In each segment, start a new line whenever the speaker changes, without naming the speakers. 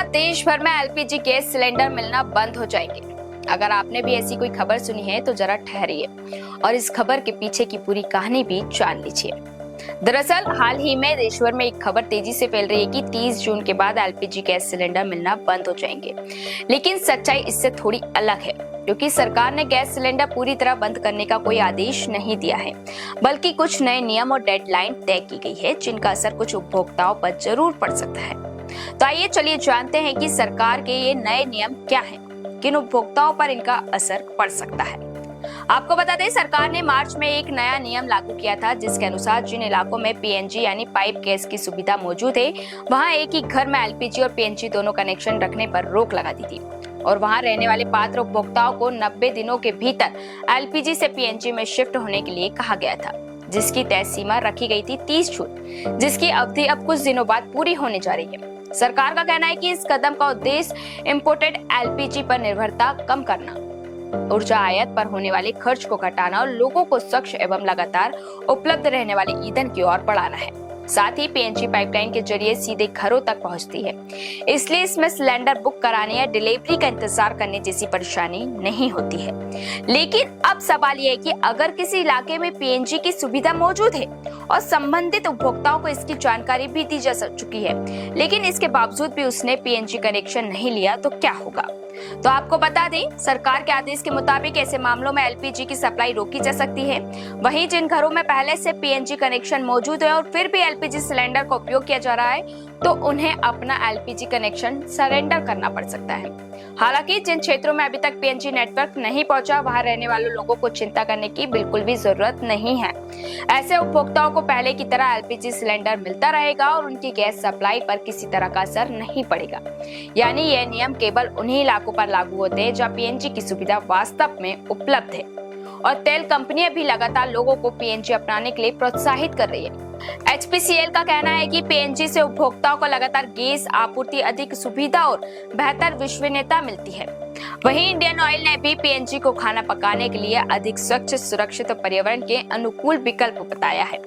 बाद देश भर में एलपीजी गैस सिलेंडर मिलना बंद हो जाएंगे। अगर आपने भी ऐसी कोई खबर सुनी है तो जरा ठहरिए और इस खबर के पीछे की पूरी कहानी भी जान लीजिए। दरअसल हाल ही में देश भर में एक खबर तेजी से फैल रही है कि 30 जून के बाद एलपीजी गैस सिलेंडर मिलना बंद हो जाएंगे। लेकिन सच्चाई इससे थोड़ी अलग है, क्योंकि सरकार ने गैस सिलेंडर पूरी तरह बंद करने का कोई आदेश नहीं दिया है, बल्कि कुछ नए नियम और डेडलाइन तय की गई है जिनका असर कुछ उपभोक्ताओं पर जरूर पड़ सकता है। तो आइए चलिए जानते हैं कि सरकार के ये नए नियम क्या हैं, किन उपभोक्ताओं पर इनका असर पड़ सकता है। आपको बता दें, सरकार ने मार्च में एक नया नियम लागू किया था, जिसके अनुसार जिन इलाकों में पीएनजी यानी पाइप गैस की सुविधा मौजूद है, वहां एक ही घर में एलपीजी और पीएनजी दोनों कनेक्शन रखने पर रोक लगा दी थी और वहां रहने वाले पात्र उपभोक्ताओं को 90 दिनों के भीतर एलपीजी से पीएनजी में शिफ्ट होने के लिए कहा गया था, जिसकी तय सीमा रखी गई थी 30 जून, जिसकी अवधि अब कुछ दिनों बाद पूरी होने जा रही है। सरकार का कहना है कि इस कदम का उद्देश्य इंपोर्टेड एलपीजी पर निर्भरता कम करना, ऊर्जा आयात पर होने वाले खर्च को घटाना और लोगों को स्वच्छ एवं लगातार उपलब्ध रहने वाले ईंधन की ओर बढ़ाना है। साथ ही पीएनजी पाइपलाइन के जरिए सीधे घरों तक पहुंचती है, इसलिए इसमें सिलेंडर बुक कराने या डिलीवरी का इंतजार करने जैसी परेशानी नहीं होती है। लेकिन अब सवाल यह है कि अगर किसी इलाके में पीएनजी की सुविधा मौजूद है और संबंधित उपभोक्ताओं को इसकी जानकारी भी दी जा चुकी है, लेकिन इसके बावजूद भी उसने पीएनजी कनेक्शन नहीं लिया, तो क्या होगा? तो आपको बता दें, सरकार के आदेश के मुताबिक ऐसे मामलों में एलपीजी की सप्लाई रोकी जा सकती है। वहीं जिन घरों में पहले से पीएनजी कनेक्शन मौजूद है और फिर भी एलपीजी सिलेंडर का उपयोग किया जा रहा है, तो उन्हें अपना एलपीजी कनेक्शन सरेंडर करना पड़ सकता है। हालांकि जिन क्षेत्रों में अभी तक पीएनजी नेटवर्क नहीं पहुंचा, वहां रहने वाले लोगों को चिंता करने की बिल्कुल भी जरूरत नहीं है। ऐसे उपभोक्ताओं को पहले की तरह एलपीजी सिलेंडर मिलता रहेगा और उनकी गैस सप्लाई पर किसी तरह का असर नहीं पड़ेगा। यानी यह नियम केवल उन्हीं इलाकों पर लागू होते हैं जहां पीएनजी की सुविधा वास्तव में उपलब्ध है, और तेल कंपनियां भी लगातार लोगों को पीएनजी अपनाने के लिए प्रोत्साहित कर रही है। एचपीसीएल का कहना है कि पीएनजी से उपभोक्ताओं को लगातार गैस आपूर्ति, अधिक सुविधा और बेहतर विश्वसनीयता मिलती है। वहीं इंडियन ऑयल ने भी पीएनजी को खाना पकाने के लिए अधिक स्वच्छ, सुरक्षित और पर्यावरण के अनुकूल विकल्प बताया है।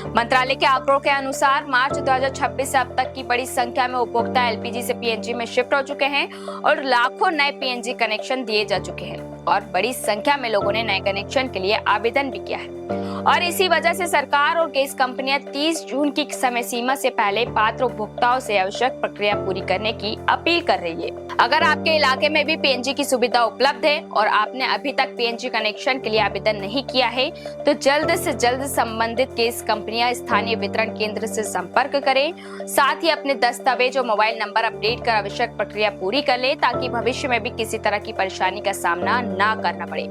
मंत्रालय के आंकड़ों के अनुसार मार्च 2026 से अब तक की बड़ी संख्या में उपभोक्ता एलपीजी से पीएनजी में शिफ्ट हो चुके हैं और लाखों नए पीएनजी कनेक्शन दिए जा चुके हैं और बड़ी संख्या में लोगों ने नए कनेक्शन के लिए आवेदन भी किया है। और इसी वजह से सरकार और गैस कंपनियां 30 जून की समय सीमा से पहले पात्र उपभोक्ताओं से आवश्यक प्रक्रिया पूरी करने की अपील कर रही है। अगर आपके इलाके में भी पीएनजी की सुविधा उपलब्ध है और आपने अभी तक पीएनजी कनेक्शन के लिए आवेदन नहीं किया है, तो जल्द से जल्द संबंधित गैस कंपनियां स्थानीय वितरण केंद्र से संपर्क करें। साथ ही अपने दस्तावेज और मोबाइल नंबर अपडेट कर आवश्यक प्रक्रिया पूरी कर ले, ताकि भविष्य में भी किसी तरह की परेशानी का सामना ना करना पड़े।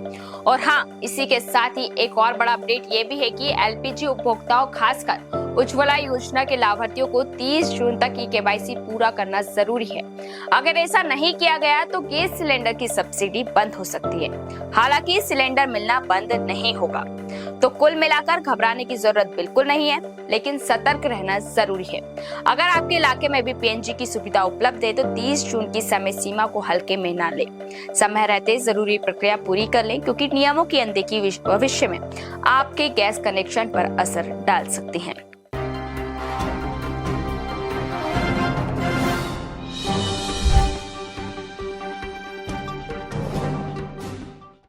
और हाँ, इसी के साथ ही एक और बड़ा अपडेट ये भी है कि एलपीजी उपभोक्ताओं, खासकर उज्ज्वला योजना के लाभार्थियों को 30 जून तक की केवाईसी पूरा करना जरूरी है। अगर ऐसा नहीं किया गया तो गैस सिलेंडर की सब्सिडी बंद हो सकती है। हालांकि सिलेंडर मिलना बंद नहीं होगा। तो कुल मिलाकर घबराने की जरूरत बिल्कुल नहीं है, लेकिन सतर्क रहना जरूरी है। अगर आपके इलाके में भी पीएनजी की सुविधा उपलब्ध है तो 30 जून की समय सीमा को हल्के में न लें। समय रहते जरूरी प्रक्रिया पूरी कर लें, क्योंकि नियमों की अनदेखी भविष्य में आपके गैस कनेक्शन पर असर डाल सकती है।